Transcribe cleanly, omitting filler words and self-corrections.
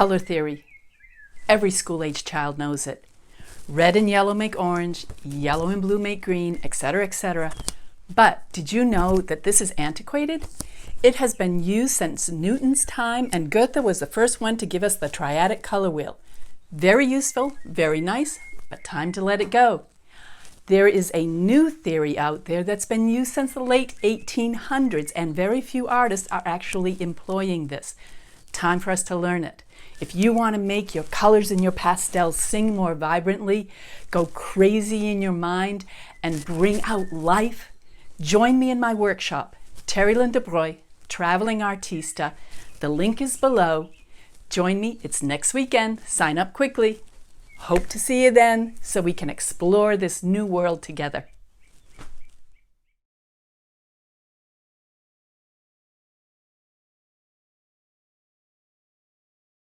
Color theory. Every school-age child knows it. Red and yellow make orange, yellow and blue make green, etc., etc. But did you know that this is antiquated? It has been used since Newton's time, and Goethe was the first one to give us the triadic color wheel. Very useful, very nice, but time to let it go. There is a new theory out there that's been used since the late 1800s, and very few artists are actually employing this. Time for us to learn it. If you want to make your colors and your pastels sing more vibrantly, go crazy in your mind, and bring out life, join me in my workshop, Terry Lynn DeBroy, Traveling Artista. The link is below. Join me. It's next weekend. Sign up quickly. Hope to see you then so we can explore this new world together.